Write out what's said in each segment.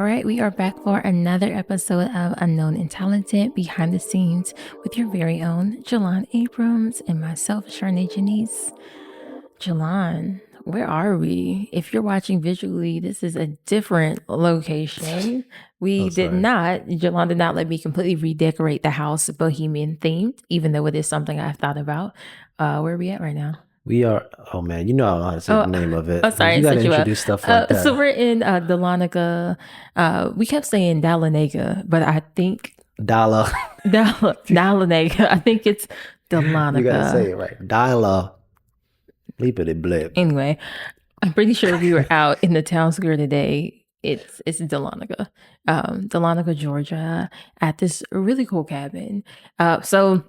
right, we are back for another episode of Unknown and Talented Behind the Scenes with your very own Jelan Abrams and myself, Charane Janice. Jelan, where are we? If you're watching visually, this is a different location. Jelan did not let me completely redecorate the house bohemian themed, even though it is something I've thought about. Where are we at right now? We are, oh man, you know I don't know how to say the name of it. Oh, sorry, you got to introduce stuff like that. So we're in Dahlonega. We kept saying Dahlonega, but I think Dahlonega. I think it's Dahlonega. You got to say it right. Bleepity blip. Anyway, I'm pretty sure we were out in the town square today. It's Dahlonega, Dahlonega, Georgia, at this really cool cabin. So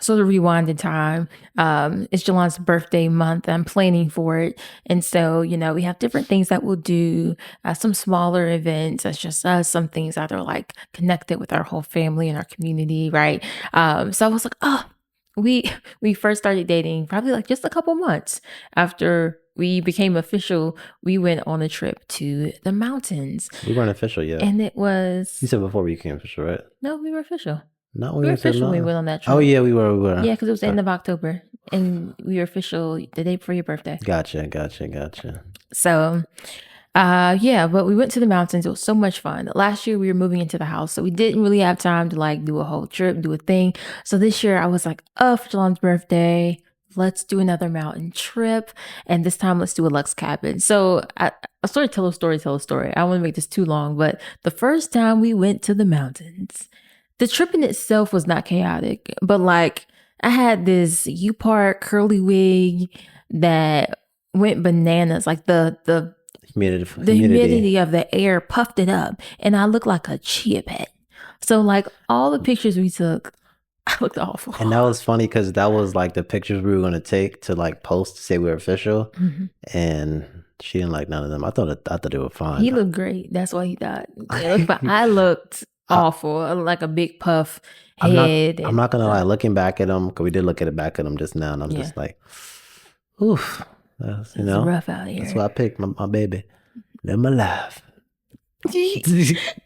the rewind in time, it's Jelan's birthday month. I'm planning for it. And so, we have different things that we'll do, some smaller events. That's just us, some things that are like connected with our whole family and our community, right? So I was like, we first started dating probably like just a couple months after we became official. We went on a trip to the mountains. We weren't official yet. And it was... You said before we became official, right? No, we were official. No, we were official when we went on that trip. Oh, yeah, we were. Yeah, because it was the end of October. And we were official the day before your birthday. Gotcha. So, but we went to the mountains. It was so much fun. Last year, we were moving into the house, so we didn't really have time to like do a whole trip, do a thing. So this year, I was like, for Jelan's birthday, let's do another mountain trip. And this time, let's do a Lux cabin. So I tell a story. I don't want to make this too long, but the first time we went to the mountains, the trip in itself was not chaotic, but like I had this U-part curly wig that went bananas. Like the humidity of the air puffed it up, and I looked like a chia pet. So like all the pictures we took, I looked awful. And that was funny because that was like the pictures we were going to take to like post to say we were official, and she didn't like none of them. I thought they were fine. He looked great. That's what he thought. But I looked awful, like a big puff head. I'm not gonna lie, looking back at him, because we did look at it back at him just now, and I'm just like, oof, it's rough out here. That's why I picked my baby. Live my life.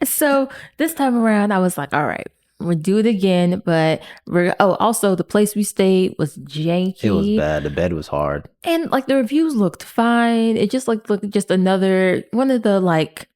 So this time around, I was like, all right, we'll do it again, but also the place we stayed was janky. It was bad. The bed was hard, and like the reviews looked fine. It just looked just another one of the like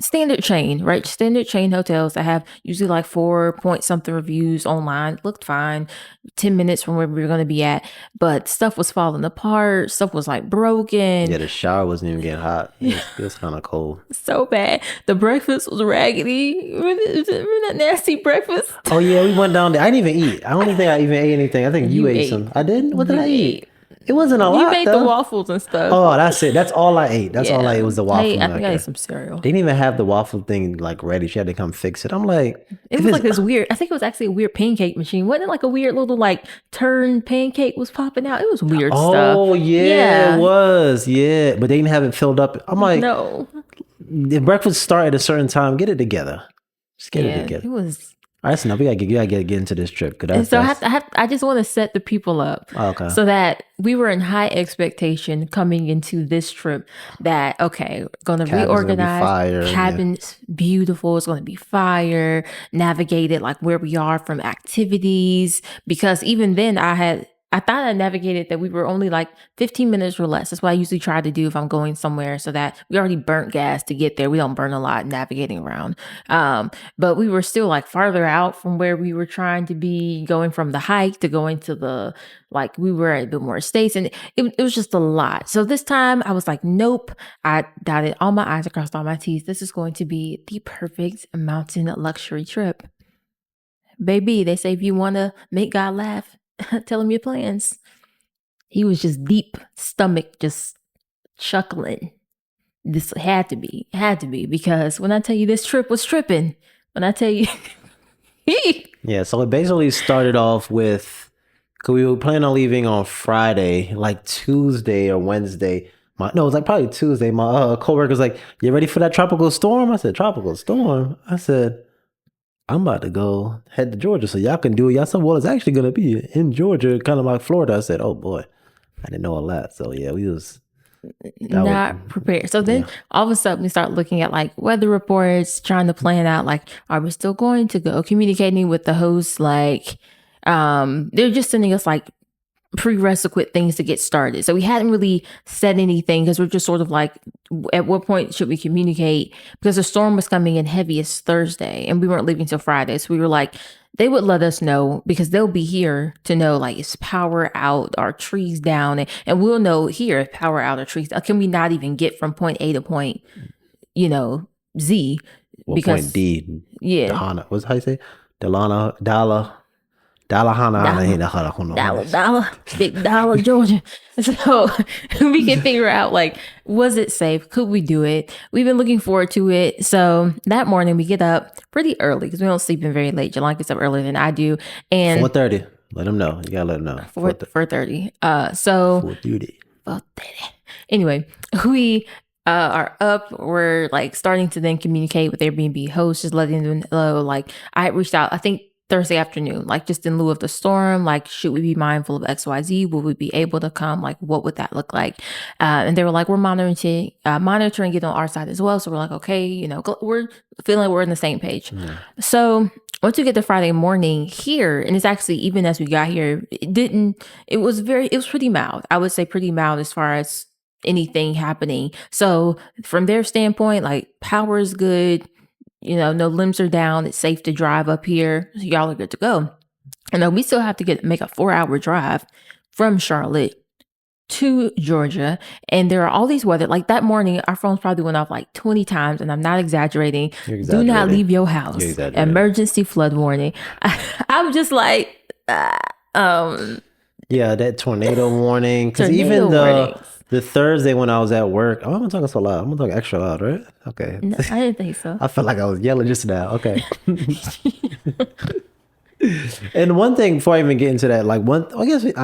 standard chain hotels that have usually like 4-point-something reviews online. Looked fine, 10 minutes from where we were going to be at, but stuff was falling apart. Stuff was like broken. Yeah, the shower wasn't even getting hot. It was kind of cold. So bad. The breakfast was raggedy. Remember that nasty breakfast? Oh yeah, we went down there. I didn't even eat. I don't even think I even ate anything. I think you ate some. I didn't? What did I eat? It wasn't a lot. You made the waffles and stuff. Oh, that's it. That's all I ate. All I ate was the waffle. I think I ate some cereal. They didn't even have the waffle thing like ready. She had to come fix it. I'm like, it was like this weird. I think it was actually a weird pancake machine. Wasn't it like a weird little like turn pancake was popping out? It was weird stuff. Oh yeah, it was. Yeah, but they didn't have it filled up. I'm like, no. The breakfast start at a certain time. Get it together. Just get it together. It was. All right, so now we gotta get into this trip. I just want to set the people up, so that we were in high expectation coming into this trip. That going to reorganize. Cabin's beautiful. It's going to be fire. Navigated like where we are from activities, because even then I thought I navigated that we were only like 15 minutes or less. That's what I usually try to do if I'm going somewhere, so that we already burnt gas to get there. We don't burn a lot navigating around. But we were still like farther out from where we were trying to be, going from the hike to going to we were at a bit more states, and it was just a lot. So this time I was like, nope. I dotted all my I's, across all my T's. This is going to be the perfect mountain luxury trip. Baby, they say if you want to make God laugh, tell him your plans. He was just deep stomach, just chuckling. This had to be, because when I tell you this trip was tripping, when I tell you, yeah. So it basically started off with, because we were planning on leaving on Friday, like Tuesday or Wednesday. It was like probably Tuesday. My coworker's like, "You ready for that tropical storm?" I said, "Tropical storm?" I said, I'm about to head to Georgia so y'all can do it. Y'all said, well, it's actually going to be in Georgia, kind of like Florida. I said, oh boy, I didn't know all that. So yeah, we was not prepared. So then all of a sudden we start looking at like weather reports, trying to plan out like, are we still going to go? Communicating with the hosts, like they're just sending us like prerequisite things to get started. So we hadn't really said anything because we're just sort of like, at what point should we communicate? Because the storm was coming in heaviest Thursday and we weren't leaving till Friday. So we were like, they would let us know because they'll be here to know like, is power out, are trees down? And we'll know here if power out or trees down. Can we not even get from point A to point, Z? Well, because point D. Yeah. Dahlonega. What's how you say? Dahlonega. Big dollar, Georgia. So we can figure out like, was it safe? Could we do it? We've been looking forward to it. So that morning we get up pretty early because we don't sleep in very late. Jelan gets up earlier than I do. And 4:30. Let them know. You gotta let them know. 4:30. 4:30. Anyway, we are up. We're like starting to then communicate with Airbnb hosts, just letting them know. Like I reached out, I think Thursday afternoon, like just in lieu of the storm, like should we be mindful of XYZ? Will we be able to come? Like what would that look like? And they were like, we're monitoring it on our side as well. So we're like, okay, we're feeling like we're on the same page. Yeah. So once we get to Friday morning here, and it's actually, even as we got here, it was pretty mild. I would say pretty mild as far as anything happening. So from their standpoint, like power is good. No limbs are down. It's safe to drive up here. So y'all are good to go. And then we still have to make a 4-hour drive from Charlotte to Georgia. And there are all these weather, like that morning, our phones probably went off like 20 times. And I'm not exaggerating. Do not leave your house. Emergency flood warning. I'm just like, yeah, that tornado warning. Because even the Thursday when I was at work, I'm gonna talk so loud. I'm gonna talk extra loud, right? Okay. No, I didn't think so. I felt like I was yelling just now. Okay. And one thing before I even get into that, I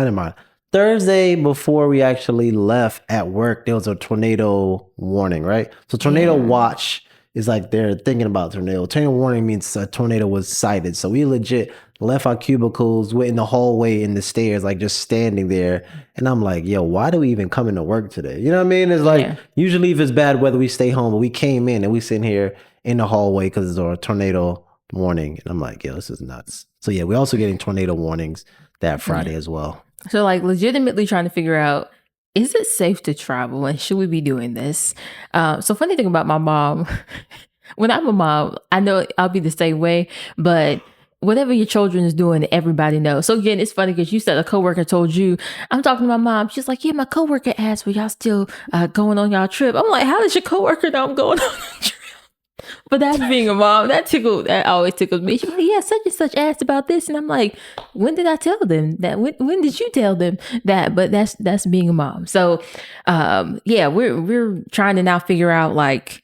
didn't mind. Thursday before we actually left at work, there was a tornado warning, right? So tornado watch is like they're thinking about tornado. Tornado warning means a tornado was sighted. So we legit left our cubicles, went in the hallway in the stairs, like just standing there. And I'm like, yo, why do we even come into work today? You know what I mean? It's like, usually if it's bad weather, we stay home, but we came in and we sitting here in the hallway because there's a tornado warning. And I'm like, yo, this is nuts. So yeah, we're also getting tornado warnings that Friday as well. So like legitimately trying to figure out, is it safe to travel and should we be doing this? So funny thing about my mom, when I'm a mom, I know I'll be the same way, but whatever your children is doing, everybody knows. So again, it's funny because you said a coworker told you. I'm talking to my mom. She's like, yeah, my coworker asked, were y'all still going on y'all trip? I'm like, how does your coworker know I'm going on a trip? But that's being a mom. That always tickles me. She's like, yeah, such and such asked about this. And I'm like, when did I tell them that? When did you tell them that? But that's being a mom. So we're trying to now figure out like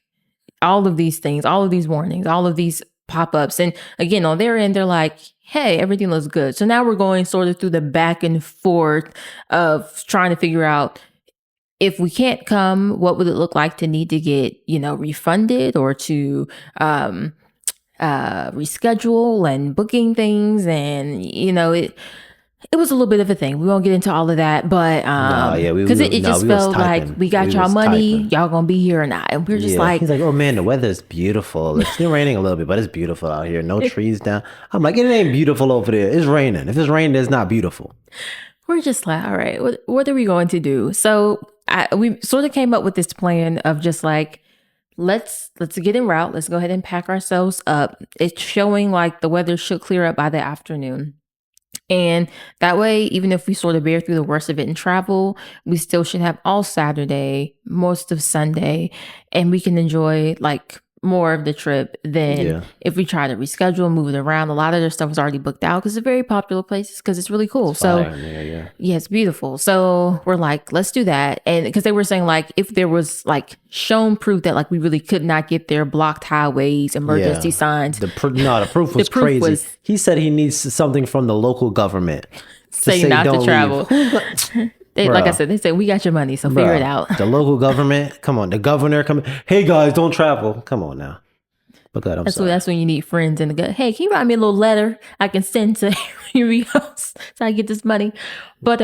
all of these things, all of these warnings, all of these pop-ups. And again, on their end, they're like, hey, everything looks good. So now we're going sort of through the back and forth of trying to figure out, if we can't come, what would it look like to need to get, refunded or to reschedule and booking things. And, it was a little bit of a thing. We won't get into all of that, but because it just felt like we got y'all money, y'all gonna be here or not. And we're just like, he's like, oh man, the weather is beautiful. It's still raining a little bit, but it's beautiful out here. No trees down. I'm like, it ain't beautiful over there. It's raining. If it's raining, it's not beautiful. We're just like, all right, what are we going to do? So we sort of came up with this plan of just like, let's get en route. Let's go ahead and pack ourselves up. It's showing like the weather should clear up by the afternoon. And that way, even if we sort of bear through the worst of it and travel, we still should have all Saturday, most of Sunday, and we can enjoy like more of the trip than if we try to reschedule, move it around. A lot of their stuff was already booked out because it's a very popular place because it's really cool. It's beautiful. So we're like, let's do that. And because they were saying like, if there was like shown proof that like we really could not get there, blocked highways, emergency signs. The proof was crazy. He said he needs something from the local government saying not to travel. Like I said, they said, we got your money, so figure it out. The local government, come on. The governor, come. Hey, guys, don't travel. Come on now. But God, I'm sorry. That's when you need friends in the gut. Hey, can you write me a little letter I can send to everybody else so I get this money? But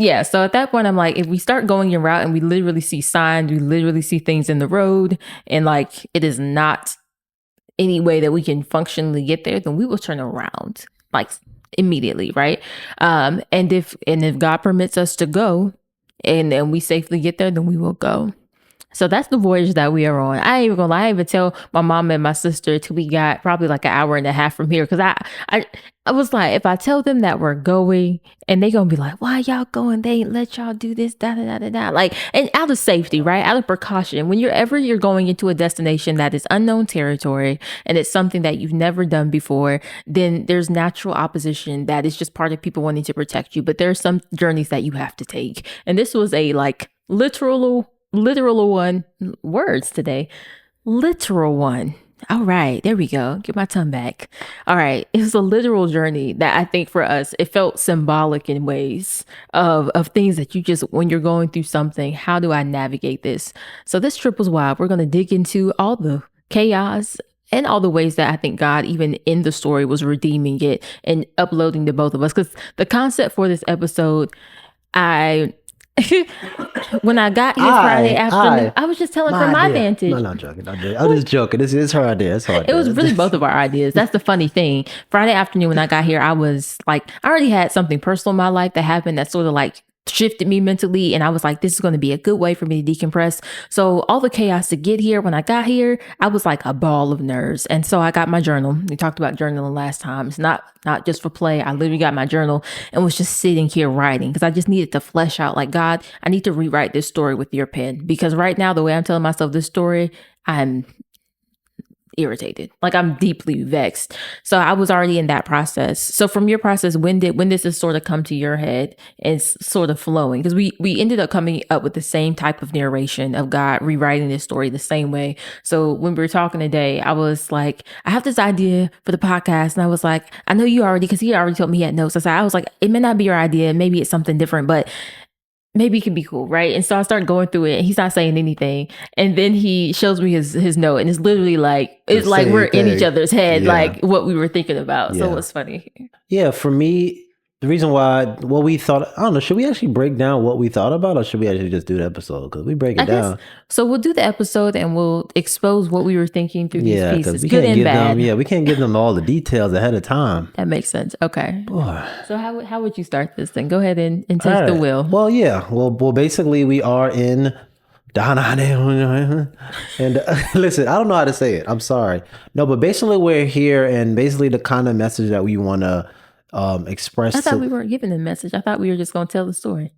Yeah, so at that point, I'm like, if we start going your route and we literally see signs, we literally see things in the road, and like it is not any way that we can functionally get there, then we will turn around like immediately, right? And if God permits us to go, and we safely get there, then we will go. So that's the voyage that we are on. I ain't even gonna lie. I even tell my mom and my sister till we got probably like an hour and a half from here. Cause I was like, if I tell them that we're going and they gonna be like, why y'all going? They ain't let y'all do this, da, da, da, da, da. Like, and out of safety, right? Out of precaution. When you're going into a destination that is unknown territory and it's something that you've never done before, then there's natural opposition that is just part of people wanting to protect you. But there are some journeys that you have to take. And this was a like literal one. Words today. Literal one. All right, there we go. Get my tongue back. All right, it was a literal journey that I think for us, it felt symbolic in ways of things that you just, when you're going through something, how do I navigate this? So this trip was wild. We're going to dig into all the chaos and all the ways that I think God, even in the story, was redeeming it and uploading to both of us. Because the concept for this episode, when I got here Friday afternoon, I was just telling from my vantage. No, I'm not joking. I'm just joking. This is her idea. It was really both of our ideas. That's the funny thing. Friday afternoon when I got here, I was like, I already had something personal in my life that happened that sort of like shifted me mentally. And I was like, this is going to be a good way for me to decompress. So all the chaos to get here, when I got here, I was like a ball of nerves. And so I got my journal. We talked about journaling last time. It's not just for play. I literally got my journal and was just sitting here writing because I just needed to flesh out like, God, I need to rewrite this story with your pen. Because right now, the way I'm telling myself this story, I'm irritated. Like I'm deeply vexed. So I was already in that process. So from your process, when did this sort of come to your head and sort of flowing? Because we ended up coming up with the same type of narration of God rewriting this story the same way. So when we were talking today, I was like, I have this idea for the podcast. And I was like, I know you already, because he already told me he had notes. So I was like, it may not be your idea. Maybe it's something different, but maybe it can be cool, right? And so I started going through it and he's not saying anything. And then he shows me his note and it's literally like, it's like we're in each other's head, like what we were thinking about. So it was funny. Yeah, for me, the reason why, what we thought, I don't know, should we actually break down what we thought about or should we actually just do the episode? Because we break it down. So we'll do the episode and we'll expose what we were thinking through these pieces, good and bad. We can't give them all the details ahead of time. That makes sense. Okay. Boy. So how would you start this then? Go ahead and take the wheel. Well, yeah. Well, basically we are in Dahlonega. And listen, I don't know how to say it. I'm sorry. No, but basically we're here and basically the kind of message that we want to express. I thought we weren't giving the message. I thought we were just going to tell the story.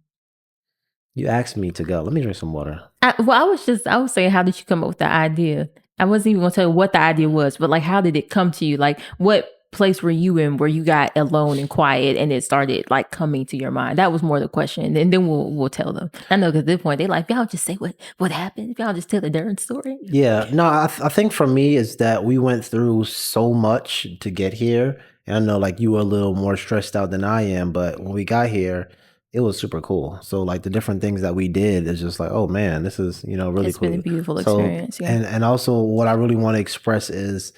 You asked me to go. Let me drink some water. I was saying, how did you come up with the idea? I wasn't even going to tell you what the idea was, but like, how did it come to you? Like, what place were you in where you got alone and quiet and it started like coming to your mind? That was more the question. And then we'll tell them. I know because at this point, they're like, y'all just say what happened. Y'all just tell the darn story. Yeah. No, I think for me is that we went through so much to get here. And I know like you were a little more stressed out than I am, but when we got here, it was super cool. So like the different things that we did is just like, oh man, this is, really cool. It's been a beautiful experience. Yeah. And also what I really want to express is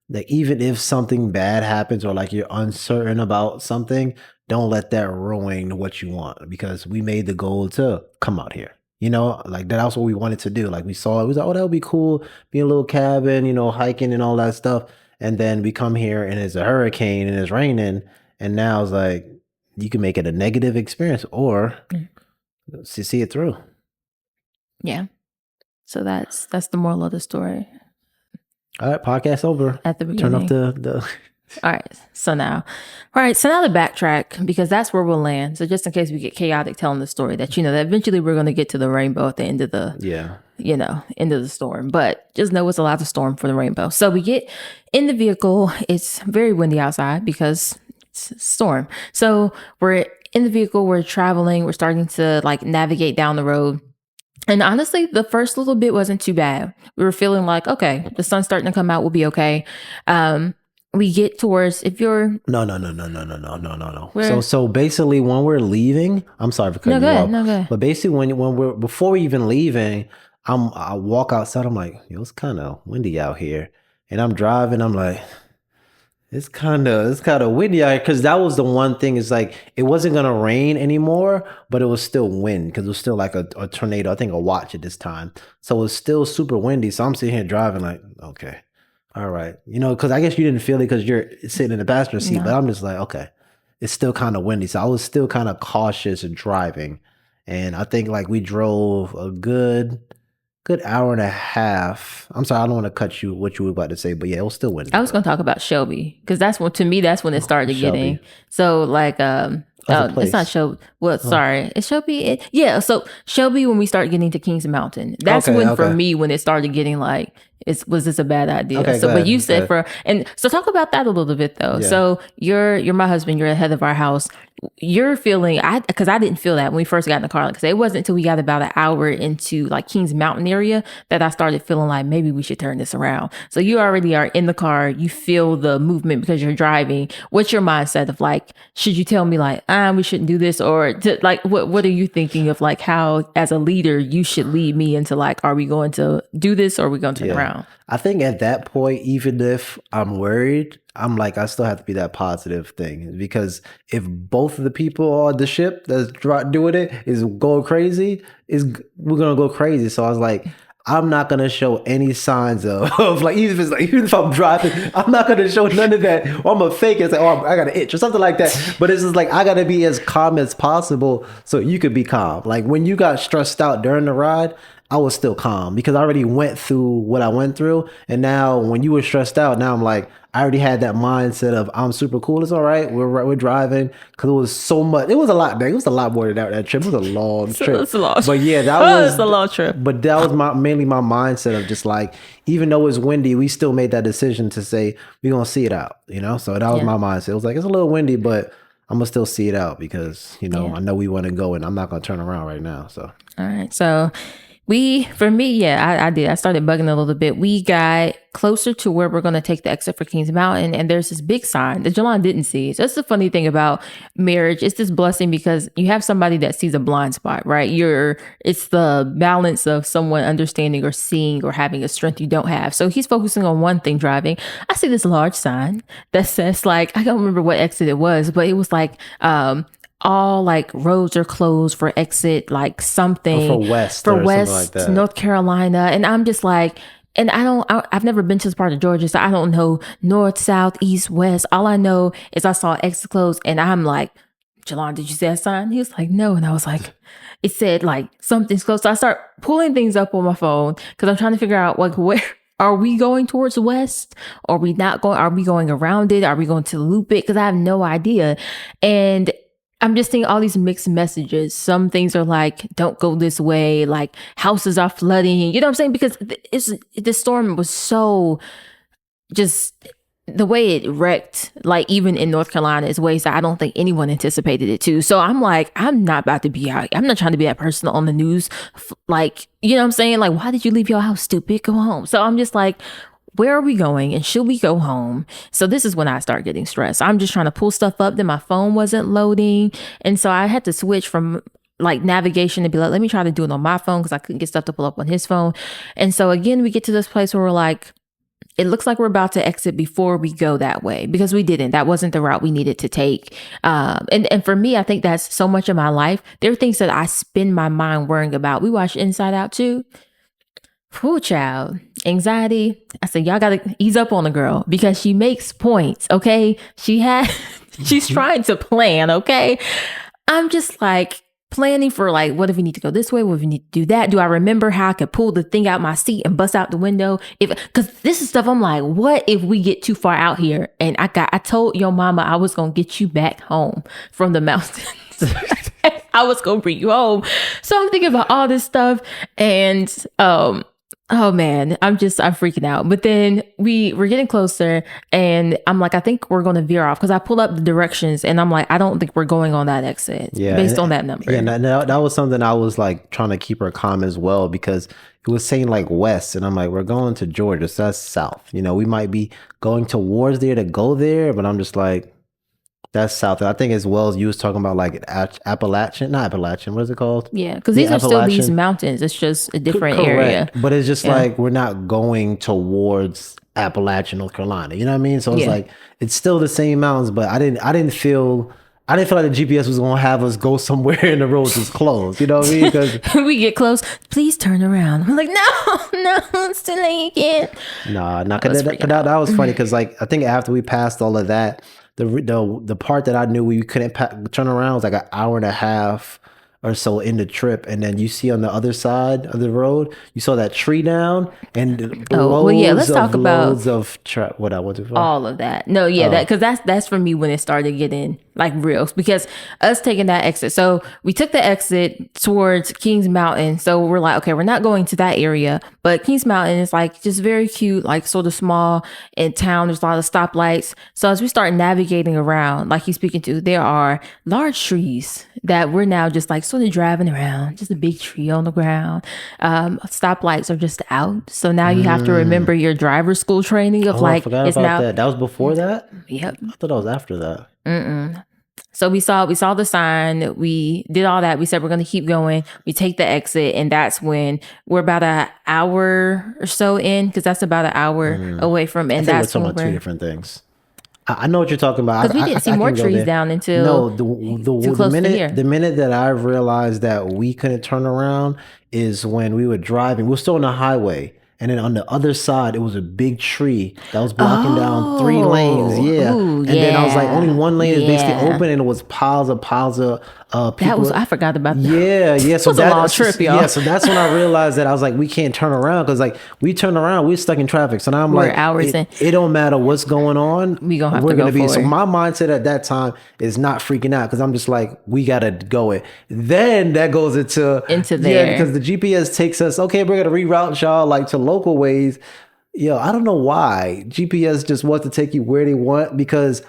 that even if something bad happens or like you're uncertain about something, don't let that ruin what you want because we made the goal to come out here. Like that's what we wanted to do. Like we saw it, we was like, oh, that would be cool. Be in a little cabin, hiking and all that stuff. And then we come here and it's a hurricane and it's raining. And now it's like, you can make it a negative experience or see it through. Yeah. So that's the moral of the story. All right. Podcast over. At the beginning. Turn off the... All right. So now to backtrack because that's where we'll land. So just in case we get chaotic telling the story that, that eventually we're going to get to the rainbow at the end of the, end of the storm, but just know it's a lot of storm for the rainbow. So we get in the vehicle. It's very windy outside because it's a storm. So we're in the vehicle, we're traveling, we're starting to like navigate down the road. And honestly, the first little bit wasn't too bad. We were feeling like, okay, the sun's starting to come out. We'll be okay. We get towards No. So basically when we're leaving, I'm sorry for cutting you off. No, go ahead. But basically before we even leaving, I walk outside. I'm like, it's kind of windy out here. And I'm driving. I'm like, It's kind of windy out because that was the one thing is like it wasn't gonna rain anymore, but it was still wind because it was still like a tornado. I think a watch at this time, so it was still super windy. So I'm sitting here driving like, okay, all right, because I guess you didn't feel it because you're sitting in the passenger seat, but I'm just like, okay, it's still kind of windy, so I was still kind of cautious in driving, and I think like we drove a good hour and a half. I'm sorry, I don't want to cut you what you were about to say, but yeah, it was still windy. I was going to talk about Shelby because that's when it started getting. So like it's not Shelby. Well, sorry, it's Shelby. Yeah, so Shelby when we start getting to Kings Mountain, that's for me when it started getting like. Was this a bad idea? Okay, so, but you said so talk about that a little bit though. Yeah. So you're my husband. You're the head of our house. You're feeling because I didn't feel that when we first got in the car. Because it wasn't until we got about an hour into like Kings Mountain area that I started feeling like maybe we should turn this around. So you already are in the car. You feel the movement because you're driving. What's your mindset of like? Should you tell me like we shouldn't do this or like what are you thinking of like how as a leader you should lead me into like are we going to do this or are we going to turn around? I think at that point, even if I'm worried, I'm like, I still have to be that positive thing because if both of the people on the ship that's doing it is going crazy, we're gonna go crazy. So I was like, I'm not gonna show any signs of like even if I'm driving, I'm not gonna show none of that. Or I'm gonna fake it and say, oh, I got an itch or something like that. But it's just like I gotta be as calm as possible so you could be calm. Like when you got stressed out during the ride, I was still calm because I already went through what I went through. And now when you were stressed out, now I'm like, I already had that mindset of I'm super cool. It's all right. We're driving because it was so much. It was a lot. It was a lot more than that trip. It was a long trip. It's a long. But yeah, that was a long trip. But that was mainly my mindset of just like, even though it's windy, we still made that decision to say we're gonna see it out. So that was my mindset. It was like it's a little windy, but I'm gonna still see it out because I know we want to go and I'm not gonna turn around right now. So all right, so. For me, I did. I started bugging a little bit. We got closer to where we're going to take the exit for Kings Mountain. And there's this big sign that Jelan didn't see. So that's the funny thing about marriage. It's this blessing because you have somebody that sees a blind spot, right? It's the balance of someone understanding or seeing or having a strength you don't have. So he's focusing on one thing driving. I see this large sign that says like, I don't remember what exit it was, but it was like, all like roads are closed for exit, like something for West like that. North Carolina. And I'm just like, and I've never been to this part of Georgia, so I don't know north, south, east, west. All I know is I saw exit closed and I'm like, Jelan, did you see that sign? He was like, no. And I was like, it said like something's closed. So I start pulling things up on my phone because I'm trying to figure out like where are we going towards west? Are we not going? Are we going around it? Are we going to loop it? Because I have no idea. And I'm just seeing all these mixed messages. Some things are like, don't go this way, like houses are flooding. You know what I'm saying? Because the storm was so just the way it wrecked, like even in North Carolina, is ways that I don't think anyone anticipated it to. So I'm like, I'm not about to be out. I'm not trying to be that person on the news. Like, you know what I'm saying? Like, why did you leave your house, stupid? Go home. So I'm just like, where are we going and should we go home? So this is when I start getting stressed. I'm just trying to pull stuff up. Then my phone wasn't loading. And so I had to switch from like navigation to be like, let me try to do it on my phone because I couldn't get stuff to pull up on his phone. And so again, we get to this place where we're like, it looks like we're about to exit before we go that way because we didn't. That wasn't the route we needed to take. And for me, I think that's so much of my life. There are things that I spend my mind worrying about. We watched Inside Out too. Whew, child. Anxiety. I said, y'all got to ease up on the girl because she makes points, okay? She's trying to plan, okay? I'm just like planning for like, what if we need to go this way? What if we need to do that? Do I remember how I could pull the thing out my seat and bust out the window? Because this is stuff I'm like, what if we get too far out here? And I told your mama I was going to get you back home from the mountains. I was going to bring you home. So I'm thinking about all this stuff and, oh man, I'm freaking out. But then we're getting closer and I'm like, I think we're going to veer off because I pulled up the directions and I'm like, I don't think we're going on that exit based on that number. Yeah, that was something I was like trying to keep her calm as well because it was saying like west and I'm like, we're going to Georgia, so that's south. We might be going towards there to go there, but I'm just like, That's south. I think as well as you was talking about like Appalachian, not Appalachian. What is it called? Yeah, because these are still these mountains. It's just a different area. But it's just like we're not going towards Appalachian, North Carolina. You know what I mean? So it's like it's still the same mountains, but I didn't feel like the GPS was gonna have us go somewhere and the roads was closed. You know what I mean? Because we get close, please turn around. I'm like, no, it's too late again. Nah, that was funny because like I think after we passed all of that. The part that I knew we couldn't turn around was like an hour and a half or so in the trip, and then you see on the other side of the road, you saw that tree down, and let's talk about what I want to all of that. No, because that's for me when it started getting like real, because us taking that exit. So we took the exit towards Kings Mountain. So we're like, okay, we're not going to that area, but Kings Mountain is like just very cute, like sort of small in town. There's a lot of stoplights. So as we start navigating around, like he's speaking to, there are large trees that we're now just like sort of driving around, just a big tree on the ground. Stoplights are just out. So now you have to remember your driver's school training of like, I forgot about that. That was before that? Yep. I thought that was after that. So we saw the sign, we did all that. We said, we're going to keep going. We take the exit. And that's when we're about an hour or so in, because that's about an hour away from, and that's when we're talking about two different things. I know what you're talking about. Because we didn't see more trees down until the minute that I realized that we couldn't turn around is when we were driving. We were still on the highway. And then on the other side, it was a big tree that was blocking down 3 lanes. Yeah. Ooh, and then I was like, only one lane is basically open, and it was piles of people. I forgot about that. Yeah. So it was a long trip, y'all. Yeah, so that's when I realized that I was like, we can't turn around, because like we turn around, we're stuck in traffic. So now I'm like, hours in. It don't matter what's going on. We're gonna be. So my mindset at that time is not freaking out, because I'm just like, we gotta go it. Then that goes into there. Yeah, because the GPS takes us, okay, we're gonna reroute y'all like to local ways. Yo, I don't know why GPS just wants to take you where they want, because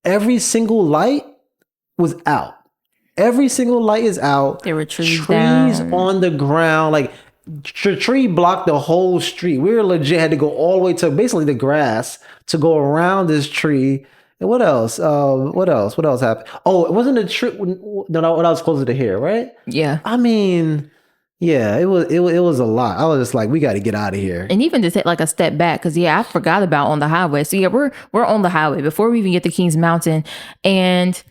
every single light was out. Every single light is out. There were trees down. On the ground. Like, tree blocked the whole street. We were legit had to go all the way to basically the grass to go around this tree. And what else? What else happened? Oh, it wasn't a tree. No, when I was closer to here, right? Yeah. I mean, yeah, it was a lot. I was just like, we got to get out of here. And even to take like a step back, because I forgot about on the highway. So we're on the highway before we even get to Kings Mountain, and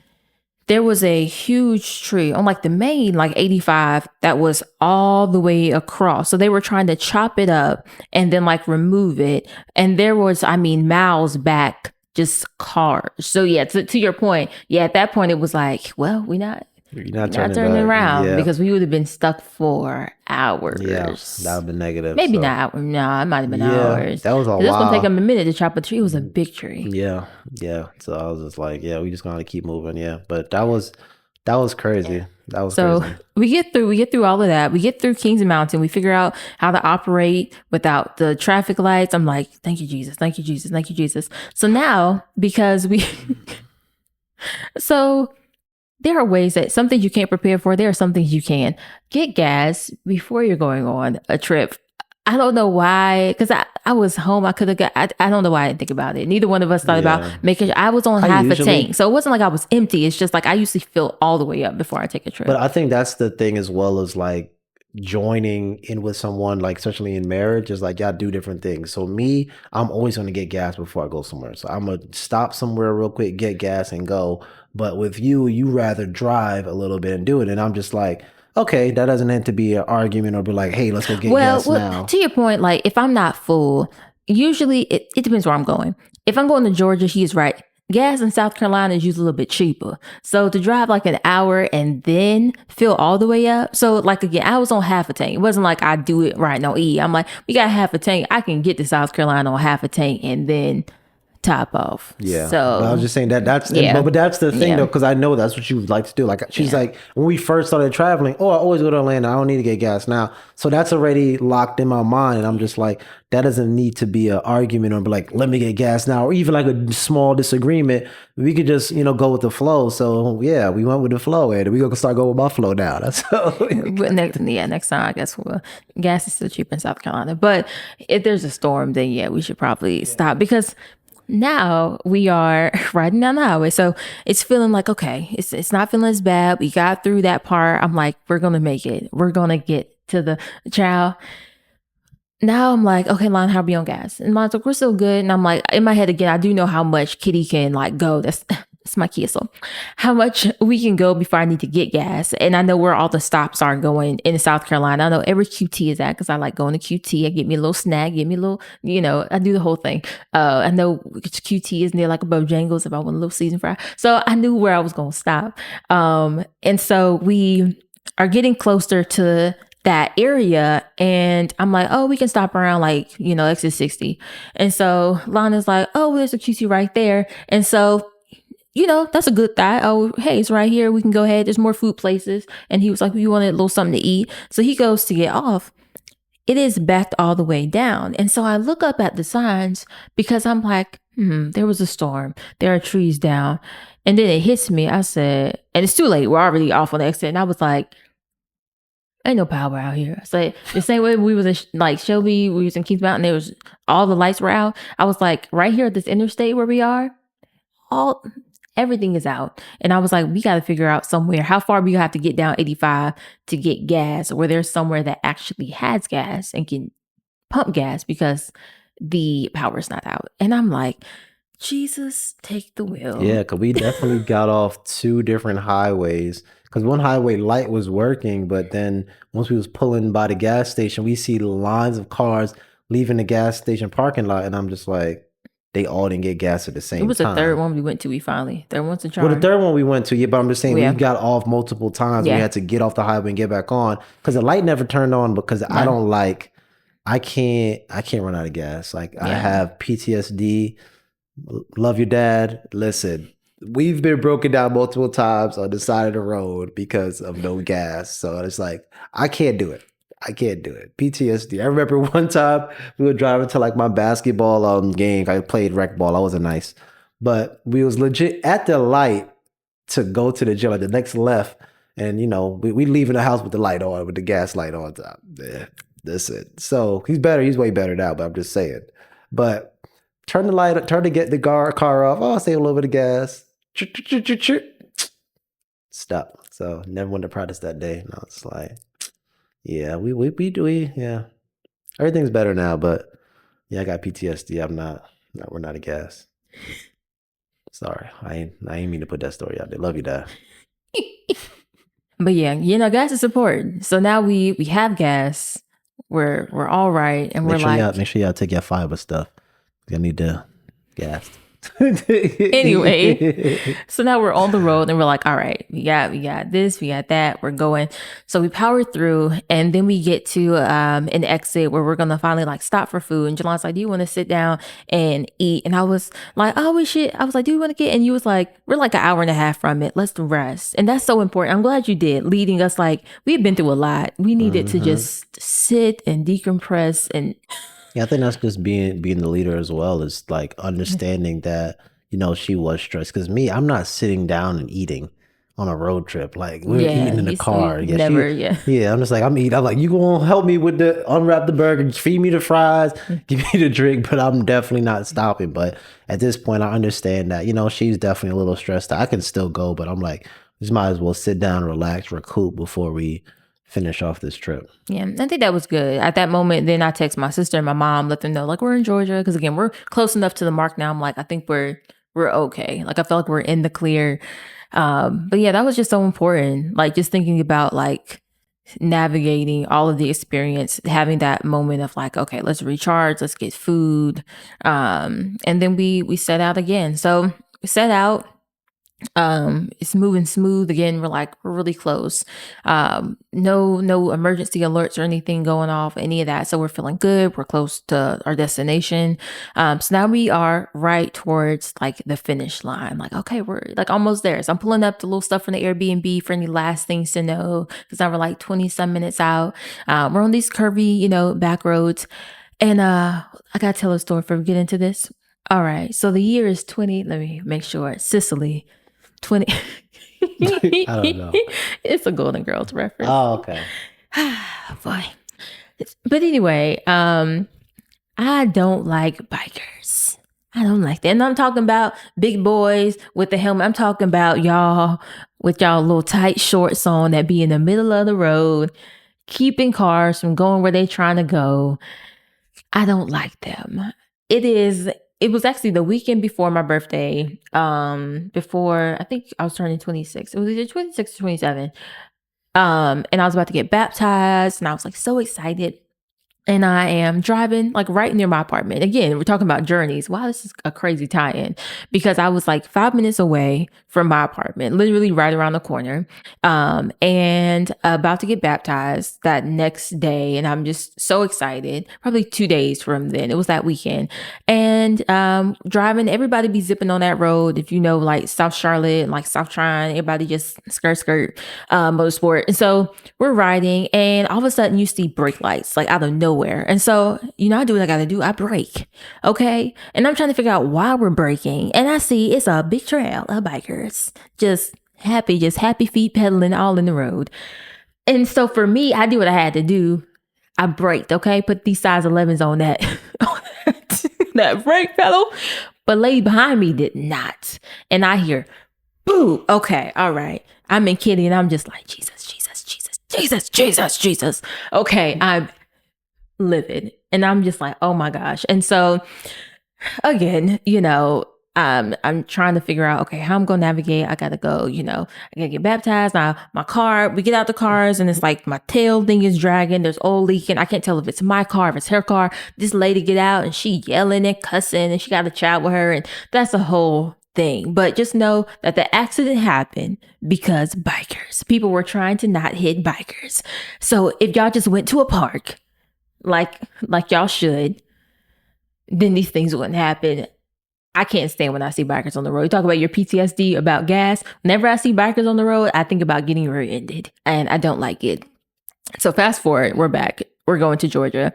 there was a huge tree on like the main like 85 that was all the way across. So they were trying to chop it up and then like remove it, and there was, miles back, just cars. So to your point, at that point it was like, well, we're not turning around, because we would have been stuck for hours. Yeah, that would have been negative. Maybe not hours. No, it might have been hours. That was a while. It's going to take them a minute to chop a tree. It was a big tree. Yeah. So I was just like, we just going to keep moving. Yeah. But that was crazy. Yeah. That was crazy. So we get through all of that. We get through Kings Mountain. We figure out how to operate without the traffic lights. I'm like, thank you, Jesus. Thank you, Jesus. Thank you, Jesus. So now, because there are ways that some things you can't prepare for. There are some things you can. Get gas before you're going on a trip. I don't know why, because I was home. I don't know why I didn't think about it. Neither one of us thought about making sure. I was on half a tank. So it wasn't like I was empty. It's just like I usually fill all the way up before I take a trip. But I think that's the thing, as well as like joining in with someone, like especially in marriage, is like y'all do different things. So me, I'm always going to get gas before I go somewhere. So I'm going to stop somewhere real quick, get gas, and go. But with you rather drive a little bit and do it. And I'm just like, okay, that doesn't have to be an argument or be like, hey, let's go get gas now. To your point, like if I'm not full, usually it depends where I'm going. If I'm going to Georgia, he's right. Gas in South Carolina is usually a little bit cheaper. So to drive like an hour and then fill all the way up. So like, again, I was on half a tank. It wasn't like I do it right now. I'm like, we got half a tank. I can get to South Carolina on half a tank and then top off. Yeah. So but I was just saying but that's the thing though, because I know that's what you would like to do. Like she's like, when we first started traveling, I always go to Atlanta. I don't need to get gas now. So that's already locked in my mind. And I'm just like, that doesn't need to be an argument or be like, let me get gas now, or even like a small disagreement. We could just, go with the flow. So we went with the flow, and we gonna start going with my flow now. That's next time I guess gas is still cheap in South Carolina. But if there's a storm, then we should probably stop, because now we are riding down the highway. So it's feeling like, okay, it's not feeling as bad. We got through that part. I'm like, we're going to make it. We're going to get to the child. Now I'm like, okay, Lon, how are we on gas? And Lon's like, we're still good. And I'm like, in my head again, I do know how much Kitty can like go. That's my kid. So how much we can go before I need to get gas. And I know where all the stops are going in South Carolina. I know every QT is at because I like going to QT. I get me a little snack, get me a little, I do the whole thing. I know QT is near like a Bojangles if I want a little seasoned fry. So I knew where I was going to stop. And so we are getting closer to that area, and I'm like, oh, we can stop around like, exit 60. And so Lana's like, oh, well, there's a QT right there. And so, that's a good thought. Oh, hey, it's right here. We can go ahead. There's more food places. And he was like, we wanted a little something to eat. So he goes to get off. It is backed all the way down. And so I look up at the signs because I'm like, there was a storm. There are trees down. And then it hits me. I said, and it's too late. We're already off on the exit. And I was like, ain't no power out here. It's like the same way we was in Shelby, we was in Keith Mountain, there was all the lights were out. I was like, right here at this interstate where we are, everything is out. And I was like, we got to figure out somewhere how far we have to get down 85 to get gas, where there's somewhere that actually has gas and can pump gas because the power's not out. And I'm like, Jesus, take the wheel. Yeah, because we definitely got off 2 different highways. Because one highway light was working, but then once we was pulling by the gas station, we see lines of cars leaving the gas station parking lot, and I'm just like, they all didn't get gas at the same time. It was the third one we went to. Third one's in Charane. Well, the third one we went to, but I'm just saying we got off multiple times. Yeah. We had to get off the highway and get back on because the light never turned on because I can't run out of gas. Like I have PTSD. Love your dad. Listen. We've been broken down multiple times on the side of the road because of no gas. So it's like, I can't do it. PTSD. I remember one time we were driving to like my basketball game. I played rec ball. I wasn't nice. But we was legit at the light to go to the gym, like the next left. And, we leaving the house with the light on, with the gas light on top. Yeah, that's it. So he's better. He's way better now, but I'm just saying. But turn to get the car off. Oh, save a little bit of gas. Stop. So never went to practice that day. And I was like, yeah, yeah. Everything's better now, but yeah, I got PTSD. We're not a gas. Sorry, I ain't mean to put that story out there. Love you, Dad. But yeah, gas is important. So now we have gas. We're all right, and make sure y'all take your fiber stuff. You need to gas. Anyway, so now we're on the road and we're like, all right, we got this, we got that, we're going. So we power through, and then we get to an exit where we're gonna finally like stop for food. And Jelan's like, do you want to sit down and eat? And I was like, oh we should. I was like, do you want to get? And you was like, we're like an hour and a half from it, let's rest. And that's so important. I'm glad you did, leading us. Like, we've been through a lot. We needed to just sit and decompress. And yeah, I think that's just being the leader as well, is like understanding that, she was stressed. Because I'm not sitting down and eating on a road trip. Like, we're eating in the car. I'm just like, I'm eating. I'm like, you gonna help me with unwrap the burger, feed me the fries, give me the drink, but I'm definitely not stopping. But at this point, I understand that, she's definitely a little stressed. I can still go, but I'm like, just might as well sit down, relax, recoup before we finish off this trip. Yeah, I think that was good. At that moment, then I text my sister and my mom, let them know, like, we're in Georgia. Because again, we're close enough to the mark now. I'm like, I think we're okay. Like, I feel like we're in the clear. But yeah, that was just so important. Like, just thinking about like navigating all of the experience, having that moment of like, okay, let's recharge, let's get food. And then we set out again. So we set out. It's moving smooth again. We're really close. No emergency alerts or anything going off, any of that. So we're feeling good. We're close to our destination. So now we are right towards like the finish line. Like, okay, we're like almost there. So I'm pulling up the little stuff from the Airbnb for any last things to know, because now we're like 20 some minutes out. We're on these curvy, back roads. And I gotta tell a story before we get into this. All right. So the year is 20. Let me make sure. Sicily. 20. I don't know. It's a Golden Girls reference. Oh, okay. Boy. But anyway, I don't like bikers. I don't like that. And I'm talking about big boys with the helmet. I'm talking about y'all with y'all little tight shorts on that be in the middle of the road, keeping cars from going where they're trying to go. I don't like them. It was actually the weekend before my birthday. Before I think I was turning 26. It was either 26 or 27. And I was about to get baptized and I was like so excited. And I am driving like right near my apartment. Again, we're talking about journeys. Wow, this is a crazy tie-in because I was like 5 minutes away from my apartment, literally right around the corner, and about to get baptized that next day. And I'm just so excited. Probably 2 days from then. It was that weekend. And driving, everybody be zipping on that road. If you know, like South Charlotte and like South Charane, everybody just skirt motorsport. And so we're riding, and all of a sudden you see brake lights like out of nowhere. And so, I do what I got to do. I brake. Okay. And I'm trying to figure out why we're braking. And I see it's a big trail of bikers just happy feet pedaling all in the road. And so for me, I do what I had to do. I braked. Okay. Put these size 11s on that, that brake pedal. But lady behind me did not. And I hear, boo. Okay. All right. I'm in Kitty and I'm just like, Jesus. Okay. I'm livid. And I'm just like, oh my gosh. And so again, I'm trying to figure out, okay, how I'm going to navigate. I got to go, I got to get baptized. Now my car, we get out the cars and it's like my tail thing is dragging. There's oil leaking. I can't tell if it's my car, if it's her car. This lady get out and she yelling and cussing and she got a child with her. And that's a whole thing. But just know that the accident happened because people were trying to not hit bikers. So if y'all just went to a park, like y'all should, then these things wouldn't happen. I can't stand when I see bikers on the road. You talk about your PTSD about gas. Whenever I see bikers on the road, I think about getting rear-ended, and I don't like it. So fast forward, we're back. We're going to Georgia,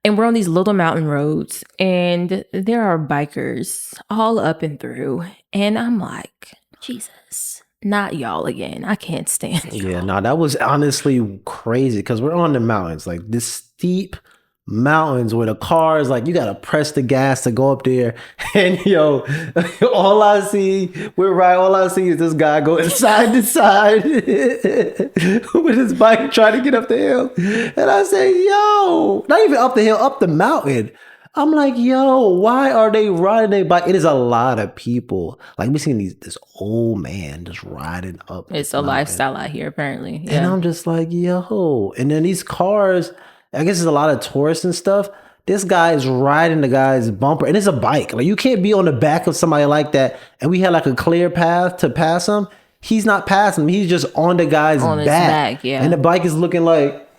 and we're on these little mountain roads, and there are bikers all up and through, and I'm like, Jesus, not y'all again. I can't stand y'all. Yeah, no, that was honestly crazy because we're on the mountains, like this steep mountains where the cars, like you gotta press the gas to go up there. And all I see is this guy going side to side with his bike trying to get up the hill. And I say, not even up the hill, up the mountain. I'm like, why are they riding their bike? It is a lot of people. Like we seen this old man just riding up. It's a lifestyle out here, apparently. Yeah. And I'm just like, And then these cars, I guess there's a lot of tourists and stuff. This guy is riding the guy's bumper, and it's a bike. Like you can't be on the back of somebody like that. And we had like a clear path to pass him. He's not passing him. He's just on the guy's back. His back, yeah. And the bike is looking like,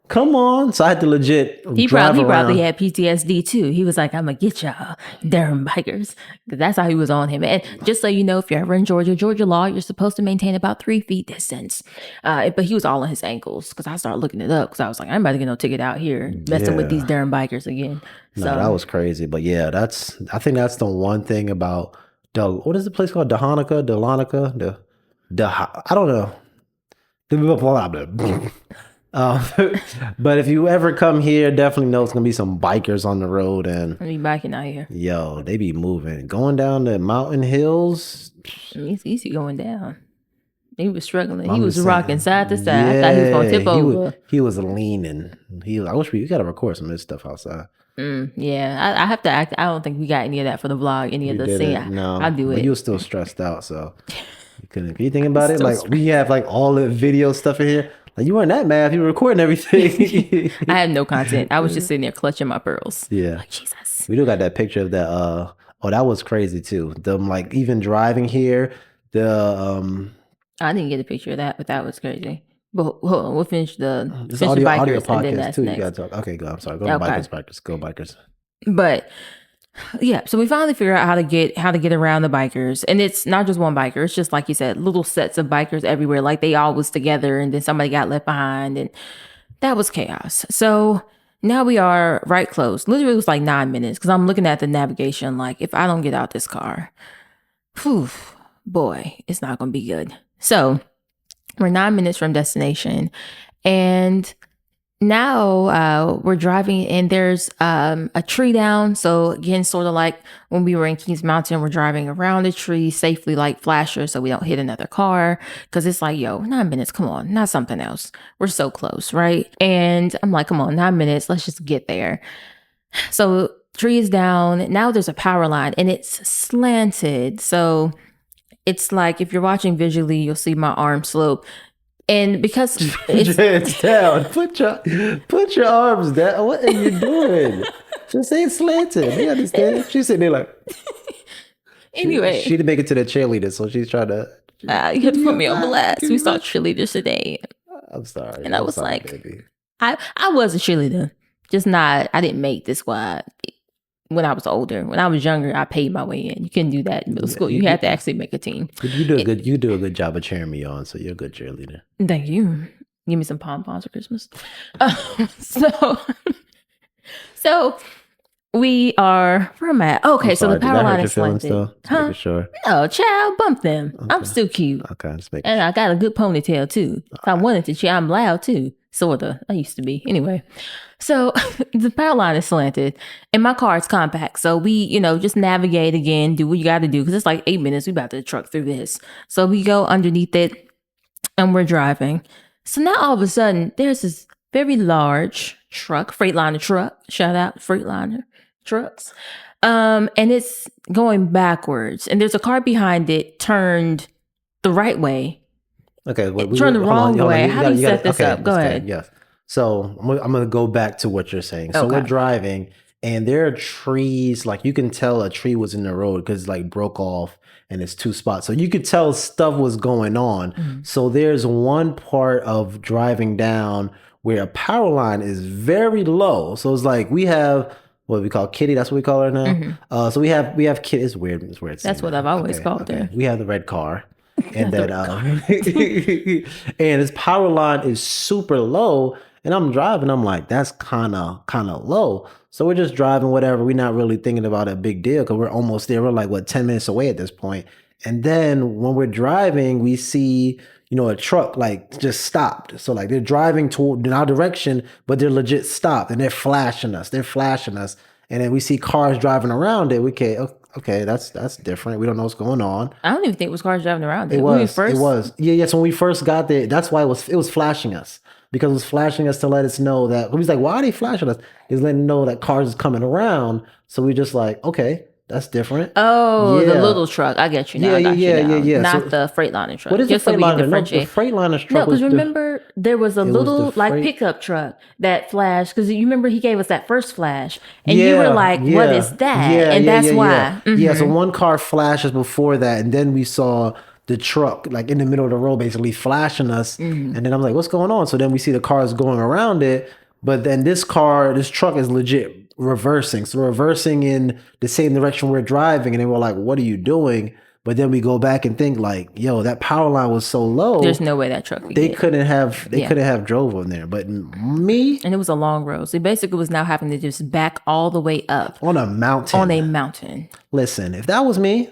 come on. So I had to legit He probably had PTSD too. He was like, I'm going to get y'all, damn bikers. That's how he was on him. And just so you know, if you're ever in Georgia law, you're supposed to maintain about 3 feet distance. But he was all on his ankles because I started looking it up because I was like, I'm about to get no ticket out here messing with these damn bikers again. No, that was crazy. But yeah, I think that's the one thing about what is the place called? Dahlonega? I don't know. Blah, blah, blah. But if you ever come here, definitely know it's gonna be some bikers on the road, and be biking out here. They be moving, going down the mountain hills. It's easy going down. He was struggling. He was rocking side to side. I thought he was gonna tip over. He was leaning. I wish you gotta record some of this stuff outside. I have to act. I don't think we got any of that for the vlog. Any of the scene. No, I'll do it. But you were still stressed out, so you couldn't. You thinking about it? Like we have like all the video stuff in here. Like you weren't that mad. You were recording everything. I had no content. I was just sitting there clutching my pearls. Yeah. Like, Jesus. We do got that picture of that. That was crazy too. Them like even driving here. I didn't get a picture of that, but that was crazy. But hold on, we'll finish the audio bikers podcast and then that's too. next. You gotta talk. Okay, go. I'm sorry. Go bikers. Go bikers. But yeah, so we finally figured out how to get around the bikers, and it's not just one biker. It's just like you said, little sets of bikers everywhere. Like they all was together, and then somebody got left behind, and that was chaos. So now we are right close. Literally, it was like 9 minutes because I'm looking at the navigation. Like if I don't get out this car, boy, it's not gonna be good. So we're 9 minutes from destination, and now we're driving and there's a tree down. So again, sort of like when we were in Kings Mountain, we're driving around the tree safely, like flasher, so we don't hit another car. Because it's like, yo, 9 minutes, come on, not something else. We're so close, right? And I'm like, come on, 9 minutes, let's just get there. So tree is down. Now there's a power line and it's slanted. So it's like if you're watching visually, you'll see my arm slope. And because it's down, put your arms down. What are you doing? Just say it's slanted. You understand? She's sitting there like. Anyway, she didn't make it to the cheerleader, so she's trying to. You have to put me on blast. We saw cheerleaders today. I'm sorry, and I was sorry, like, baby. I was a cheerleader, just not. I didn't make the squad. When I was older, when I was younger, I paid my way in. You couldn't do that in middle school. You had to actually make a team. You do a good job of cheering me on, so you're a good cheerleader. Thank you. Give me some pom-poms for Christmas. So we are, where am I? Okay, so the power line is slanted. Huh? Sure. No, child, bump them. Okay. I'm still cute. Okay, just and I got a good ponytail too. If I wanted to cheer, I'm loud too. Sorta. I used to be. Anyway. So the power line is slanted and my car is compact. So we, just navigate again, do what you got to do. Cause it's like 8 minutes. We about to truck through this. So we go underneath it and we're driving. So now all of a sudden there's this very large truck, Freightliner truck, shout out Freightliner trucks. And it's going backwards and there's a car behind it turned the right way. Okay. Turn the wrong way. How do you set this up? Go ahead. Yes. So I'm going to go back to what you're saying. So we're driving and there are trees, like you can tell a tree was in the road because it's like broke off and it's two spots. So you could tell stuff was going on. Mm-hmm. So there's one part of driving down where a power line is very low. So it's like we have what we call Kitty. That's what we call her now. Mm-hmm. So we have Kitty. It's weird. That's what I've always called her. We have the red car. And that and his power line is super low. And I'm driving, I'm like, that's kind of low. So we're just driving, whatever. We're not really thinking about a big deal because we're almost there. We're like, 10 minutes away at this point. And then when we're driving, we see, a truck like just stopped. So like they're driving in our direction, but they're legit stopped and they're flashing us. And then we see cars driving around it. Okay, that's different. We don't know what's going on. I don't even think it was cars driving around it. It was. Yeah. So when we first got there, that's why it was flashing us. Because it was flashing us to let us know that, he was like, why are they flashing us? He's letting us know that cars is coming around. So we just like, okay, that's different. Oh, yeah. The little truck. I get you now. Yeah. Not the Freightliner truck. What is the Freightliner? No, the Freightliner truck. No, because remember, there was a little pickup truck that flashed. Because you remember he gave us that first flash. And you were like, what is that? And that's why. Yeah. Mm-hmm. Yeah, so one car flashes before that. And then we saw the truck like in the middle of the road basically flashing us. Mm-hmm. And then I'm like, what's going on? So then we see the cars going around it. But then this truck is legit reversing. So reversing in the same direction we're driving. And then we're like, what are you doing? But then we go back and think like, yo, that power line was so low. There's no way that truck couldn't have drove on there. But me. And it was a long road. So basically was now having to just back all the way up. On a mountain. Listen, if that was me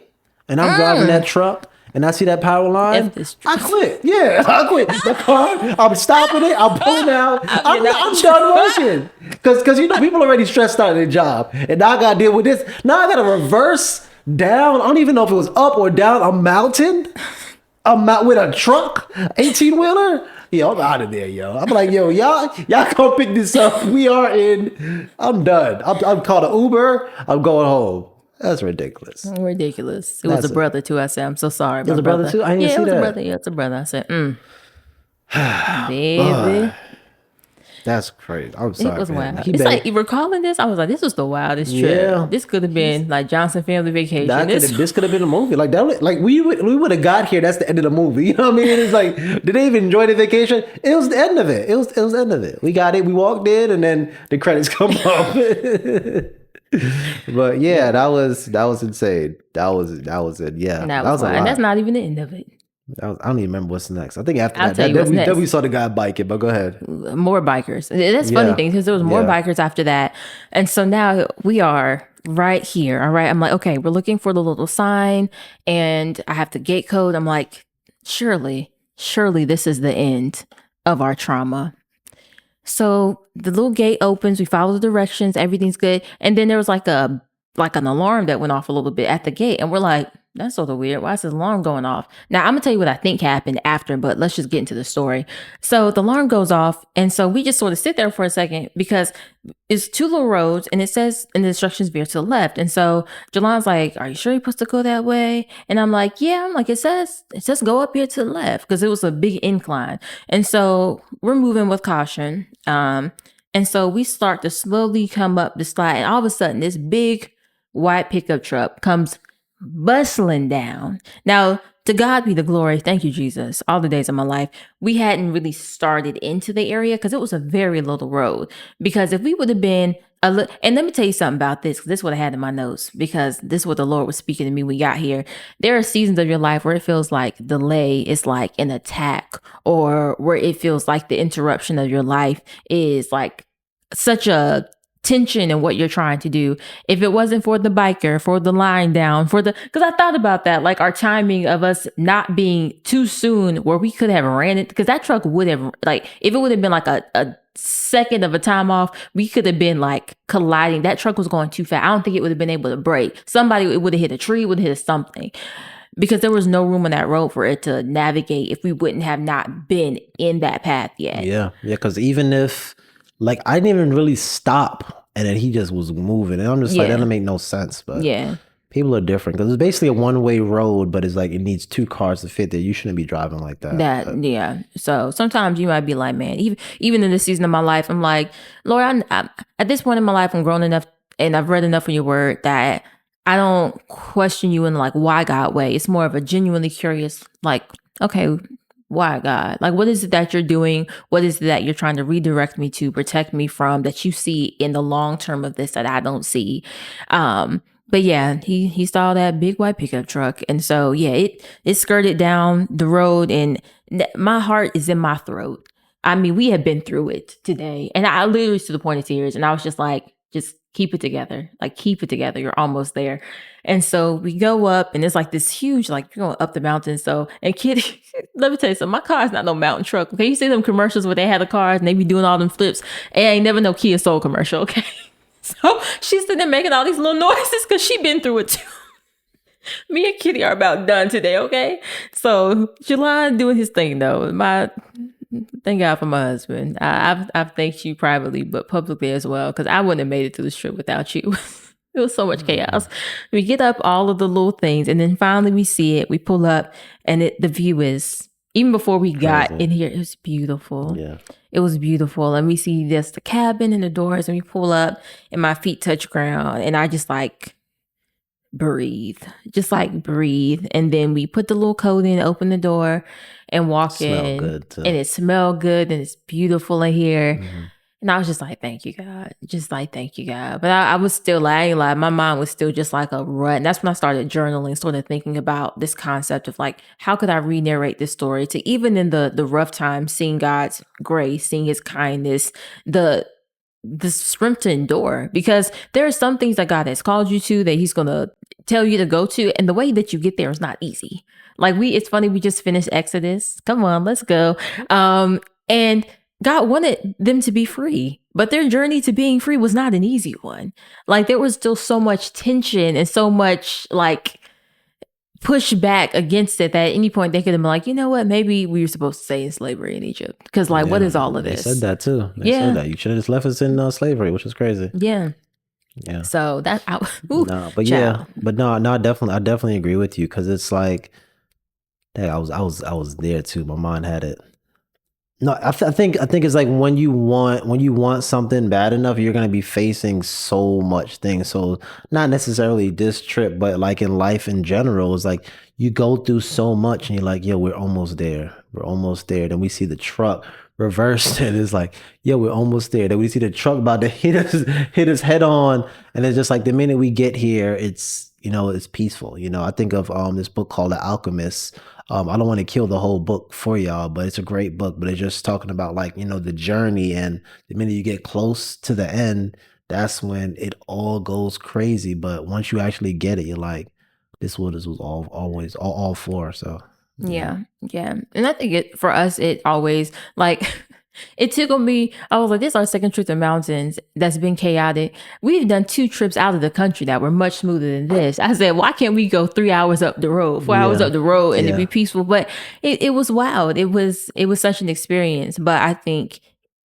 and I'm driving that truck, and I see that power line, I quit. Yeah, I quit. The car, I'm stopping it. I'm pulling out. I'm done working. Because people already stressed out at their job. And now I got to deal with this. Now I got to reverse down. I don't even know if it was up or down a mountain. I'm out with a truck, 18-wheeler. Yo, I'm out of there, yo. I'm like, yo, y'all come pick this up. We are in. I'm done. I'm called an Uber. I'm going home. That's ridiculous. It was a brother too. I said, I'm so sorry. It was a brother too? I didn't see that. Yeah, it's a brother. I said, baby. That's crazy. I'm sorry. It was wild. It's like, you recalling this? I was like, this was the wildest trip. Yeah. This could have been like Johnson Family Vacation. This could have been a movie. Like that. Like we would have got here. That's the end of the movie. You know what I mean? It's like, did they even enjoy the vacation? It was the end of it. It was the end of it. We got it. We walked in, and then the credits come up. But yeah, that was insane. That was it. Yeah, that was and that's not even the end of it. I don't even remember what's next. I think after then we saw the guy biking. But go ahead. More bikers. That's funny thing because there was more bikers after that, and so now we are right here. All right, I'm like, okay, we're looking for the little sign, and I have the gate code. I'm like, surely this is the end of our trauma. So the little gate opens, we follow the directions, everything's good. And then there was like an alarm that went off a little bit at the gate. And we're like, that's sort of weird. Why is this alarm going off? Now I'm gonna tell you what I think happened after, but let's just get into the story. So the alarm goes off, and so we just sort of sit there for a second because it's two little roads, and it says in the instructions veer to the left. And so Jelan's like, "Are you sure you're supposed to go that way?" And I'm like, "Yeah." I'm like, "It says go up here to the left," because it was a big incline. And so we're moving with caution. And so we start to slowly come up the slide, and all of a sudden, this big white pickup truck comes bustling down. Now, to God be the glory. Thank you, Jesus. All the days of my life, we hadn't really started into the area because it was a very little road. Because if we would have been and let me tell you something about this, because this is what I had in my notes, because this is what the Lord was speaking to me when we got here. There are seasons of your life where it feels like delay is like an attack, or where it feels like the interruption of your life is like such a tension in what you're trying to do. If it wasn't for the biker, for the line down, because I thought about that, like our timing of us not being too soon where we could have ran it, because that truck would have, like, if it would have been like a second of a time off, we could have been like colliding. That truck was going too fast. I don't think it would have been able to brake. Somebody, it would have hit a tree, would have hit something, because there was no room on that road for it to navigate if we wouldn't have not been in that path yet. Yeah, because even if, like, I didn't even really stop, and then he just was moving, and I'm just like, that doesn't make no sense. But people are different, because it's basically a one-way road, but it's like it needs two cars to fit there. You shouldn't be driving like that. So sometimes you might be like, man, even in this season of my life, I'm like, Lord, I at this point in my life, I'm grown enough and I've read enough of your word that I don't question you in like, why God way. It's more of a genuinely curious, like, okay, why God? Like, what is it that you're doing? What is it that you're trying to redirect me to, protect me from, that you see in the long term of this that I don't see? But yeah, he saw that big white pickup truck. And so, yeah, it skirted down the road, and my heart is in my throat. I mean, we have been through it today, and I literally to the point of tears, and I was just like, just keep it together. Like, keep it together. You're almost there. And so we go up, and it's like this huge, like, you're going up the mountain. So, and kid, let me tell you something. My car is not no mountain truck. Okay. You see them commercials where they had the cars and they be doing all them flips. And I ain't never no Kia Soul commercial. Okay. So she's sitting there making all these little noises because she been through it too. Me and Kitty are about done today. Okay. So Jelan doing his thing though. Thank God for my husband. I've thanked you privately, but publicly as well, because I wouldn't have made it through this trip without you. It was so much chaos. We get up all of the little things, and then finally we see it. We pull up, and the view is, even before we got in here, it was beautiful. Yeah, it was beautiful. And we see just the cabin and the doors, and we pull up, and my feet touch ground, and I just like breathe. And then we put the little code in, open the door, and walk in. Good too. And it smelled good, and it's beautiful in here. Mm-hmm. And I was just like, thank you, God. Just like, thank you, God. But I was still lying. Like, my mind was still just like a rut. And that's when I started journaling, sort of thinking about this concept of like, how could I re-narrate this story to, even in the rough times, seeing God's grace, seeing his kindness, the strength to endure. Because there are some things that God has called you to, that he's going to tell you to go to. And the way that you get there is not easy. Like, it's funny, we just finished Exodus. Come on, let's go. And God wanted them to be free, but their journey to being free was not an easy one. Like, there was still so much tension and so much like pushback against it that at any point they could have been like, you know what, maybe we were supposed to stay in slavery in Egypt, because like, what is all of this? They said that too. They said that you should have just left us in slavery, which is crazy. Yeah. So that I definitely agree with you, because it's like, hey, I was there too. My mind had it. No, I think it's like when you want something bad enough, you're gonna be facing so much things. So not necessarily this trip, but like in life in general, it's like you go through so much, and you're like, yo, we're almost there. Then we see the truck reversed, and it's like, yo, we're almost there. Then we see the truck about to hit us head on, and it's just like the minute we get here, it's peaceful. I think of this book called The Alchemist. I don't want to kill the whole book for y'all, but it's a great book. But it's just talking about like, the journey, and the minute you get close to the end, that's when it all goes crazy. But once you actually get it, you're like, this was all for. So yeah. And I think for us, it always like It tickled me. I was like, this is our second trip to mountains that's been chaotic. We've done 2 trips out of the country that were much smoother than this. I said, why can't we go 3 hours up the road, 4 hours up the road, and it'd be peaceful? But it was wild. It was such an experience. But I think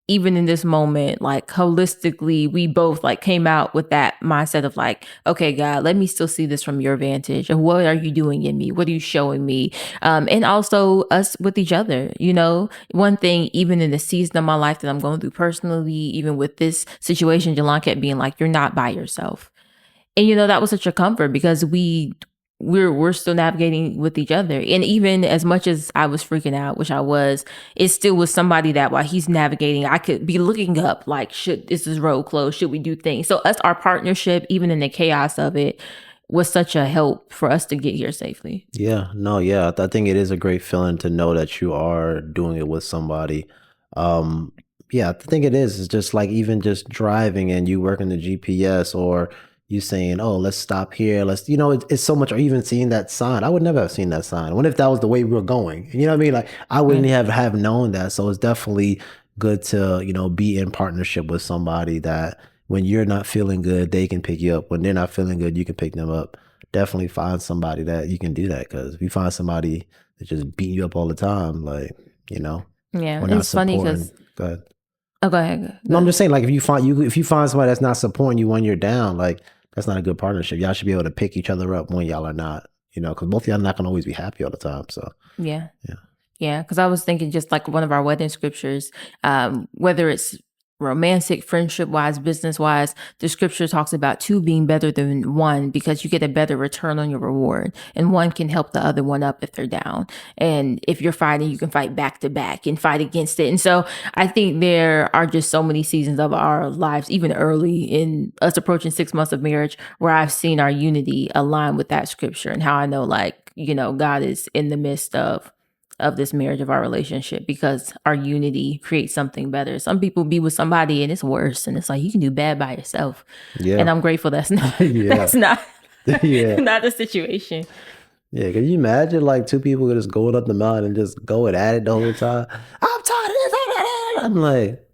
even in this moment, like holistically, we both like came out with that mindset of like, okay, God, let me still see this from your vantage. And what are you doing in me? What are you showing me? And also us with each other. You know, one thing, even in the season of my life that I'm going through personally, even with this situation, Jelan kept being like, you're not by yourself. And you know, that was such a comfort because we're still navigating with each other. And even as much as I was freaking out, which I was, it still was somebody that while he's navigating, I could be looking up like, is this road closed? Should we do things? So our partnership, even in the chaos of it, was such a help for us to get here safely. Yeah, no, yeah. I think it is a great feeling to know that you are doing it with somebody. Yeah, I think it is. It's just like even just driving and you working the GPS, or you saying, "Oh, let's stop here. Let's," it's so much. Or even seeing that sign. I would never have seen that sign. What if that was the way we were going? You know what I mean? Like I wouldn't have known that. So it's definitely good to be in partnership with somebody that when you're not feeling good, they can pick you up. When they're not feeling good, you can pick them up. Definitely find somebody that you can do that, because if you find somebody that just beat you up all the time, like yeah, we're not it's funny because. Go ahead. Oh, go ahead. No, I'm just saying, like, if you find somebody that's not supporting you when you're down, like, that's not a good partnership. Y'all should be able to pick each other up when y'all are not, because both of y'all are not going to always be happy all the time. So yeah. Because I was thinking just like one of our wedding scriptures, whether it's romantic, friendship wise, business wise, the scripture talks about 2 being better than 1 because you get a better return on your reward, and 1 can help the other one up if they're down. And if you're fighting, you can fight back to back and fight against it. And so I think there are just so many seasons of our lives, even early in us approaching 6 months of marriage, where I've seen our unity align with that scripture, and how I know, like, God is in the midst of this marriage, of our relationship, because our unity creates something better. Some people be with somebody and it's worse, and it's like you can do bad by yourself. Yeah. And I'm grateful that's not that's not not the situation. Yeah, can you imagine like 2 people just going up the mountain and just going at it the whole time? I'm tired of this. I'm like,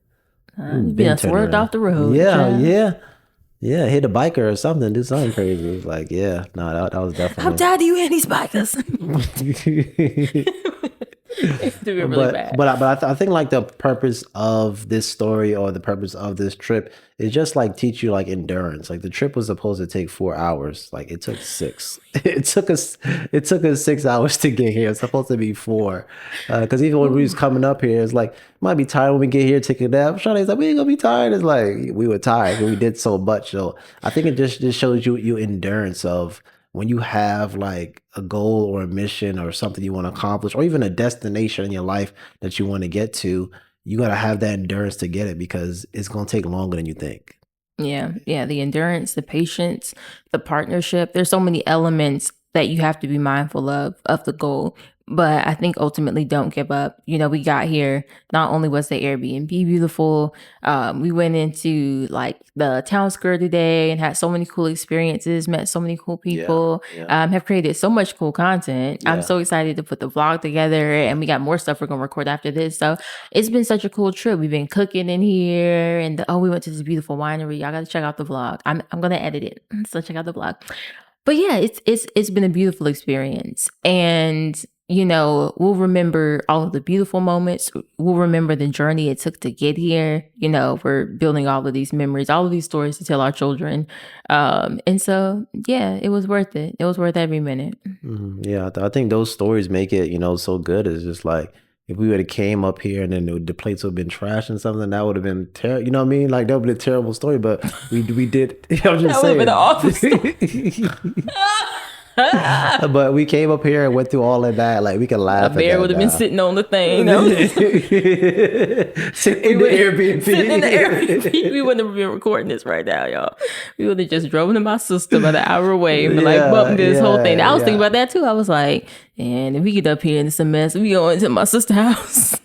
being swerved off the road. Yeah, hit a biker or something, do something crazy. It was like, yeah, no, that was definitely. I'm tired of you and these bikers. Really bad. But I think like the purpose of this story, or the purpose of this trip, is just like teach you like endurance. Like the trip was supposed to take 4 hours, like it took 6. It took us 6 hours to get here. It's supposed to be 4, because even when we was coming up here, it's like might be tired when we get here, take a nap. Shawnee's like, we ain't gonna be tired. It's like we were tired because we did so much. So I think it just shows you endurance of when you have like a goal or a mission or something you want to accomplish, or even a destination in your life that you want to get to. You got to have that endurance to get it, because it's going to take longer than you think. Yeah. The endurance, the patience, the partnership. There's so many elements that you have to be mindful of the goal. But I think ultimately don't give up. We got here. Not only was the Airbnb beautiful, we went into like the town square today and had so many cool experiences, met so many cool people, have created so much cool content. I'm so excited to put the vlog together, and we got more stuff we're going to record after this. So it's been such a cool trip. We've been cooking in here, and we went to this beautiful winery. Y'all got to check out the vlog. I'm going to edit it. So check out the vlog. But yeah, it's been a beautiful experience. And we'll remember all of the beautiful moments. We'll remember the journey it took to get here. We're building all of these memories, all of these stories to tell our children. And so, yeah, it was worth it. It was worth every minute. Mm-hmm. Yeah, I think those stories make it, so good. It's just like, if we would have came up here and then the plates would have been trash and something, that would have been terrible. You know what I mean? Like that would be a terrible story. But we did. I'm just saying. That would have been an awful story. But we came up here and went through all of that. Like we can laugh. A bear would have been sitting on the thing. Sitting in the Airbnb. We wouldn't have been recording this right now, y'all. We would have just driven to my sister about an hour away and been like bumping this whole thing. I was thinking about that too. I was like, and if we get up here and it's a mess, we go into my sister's house.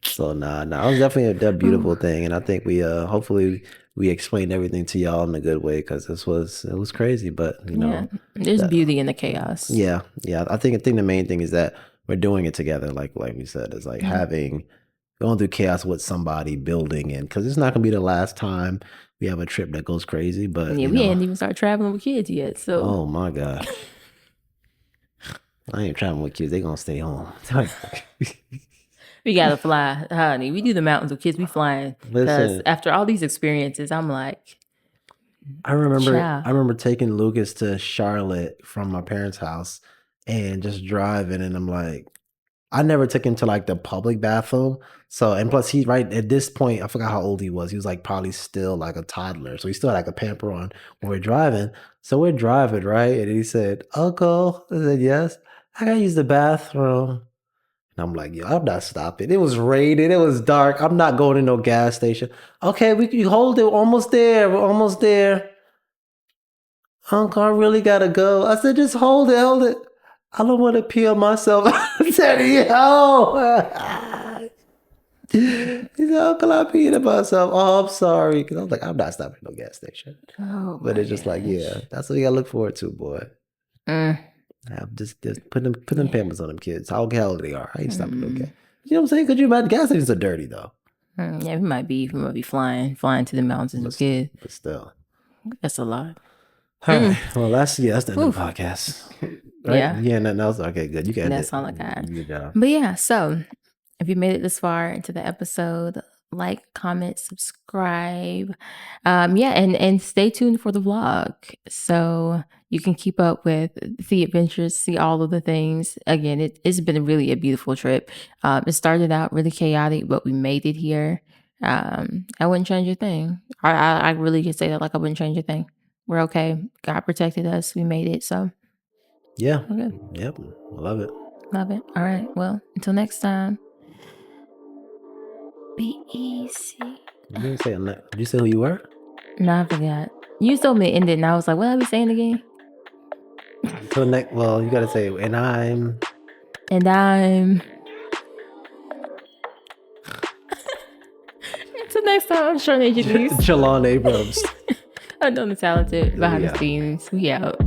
So it was definitely a beautiful thing, and I think we hopefully we explained everything to y'all in a good way, because it was crazy, but there's beauty in the chaos. Yeah. I think the main thing is that we're doing it together, like we said, is like having going through chaos with somebody building, and because it's not gonna be the last time we have a trip that goes crazy. But yeah, we ain't even started traveling with kids yet. So oh my gosh. I ain't traveling with kids. They gonna stay home. We gotta fly, honey. We do the mountains with kids. We flying. Because after all these experiences, I'm like, I remember taking Lucas to Charlotte from my parents' house and just driving, and I'm like, I never took him to like the public bathroom. So, and plus he right at this point, I forgot how old he was. He was like probably still like a toddler. So he still had like a pamper on when we're driving. So we're driving, right? And he said, Uncle, I said, yes, I gotta use the bathroom. And I'm like, yo, I'm not stopping. It was raining. It was dark. I'm not going to no gas station. Okay, you hold it. We're almost there. We're almost there. Uncle, I really gotta go. I said, just hold it. I don't want to pee on myself. I said, yo. He said, Uncle, I peed on myself. Oh, I'm sorry. Because I was like, I'm not stopping at no gas station. Oh, but it's just like, yeah, that's what you gotta look forward to, boy. Just put them pampers on them kids. How old they are. I ain't stopping no gas. You know what I'm saying? Because you imagine gas stations are dirty though. Yeah, we might be flying to the mountains with kids. But still. That's a lot. All right. Well, that's the end of the podcast. Right? Yeah. Yeah, nothing else. Okay, good. You can end That's it. all I got. Good job. But yeah, so if you made it this far into the episode, like, comment, subscribe. And stay tuned for the vlog. So you can keep up with the adventures, see all of the things. Again, it's been really a beautiful trip. It started out really chaotic, but we made it here. I wouldn't change a thing. I really can say that, like, I wouldn't change a thing. We're okay. God protected us. We made it. So yeah. Okay. Yep. Love it. Love it. All right. Well, until next time. Be easy. Did you say who you were? No, I forgot. You told me to end it, and I was like, what are we saying again? So next, well, you gotta say, and I'm. Until next time, I'm Charane. Jelan Abrams. I'm done the talented behind the scenes. We out.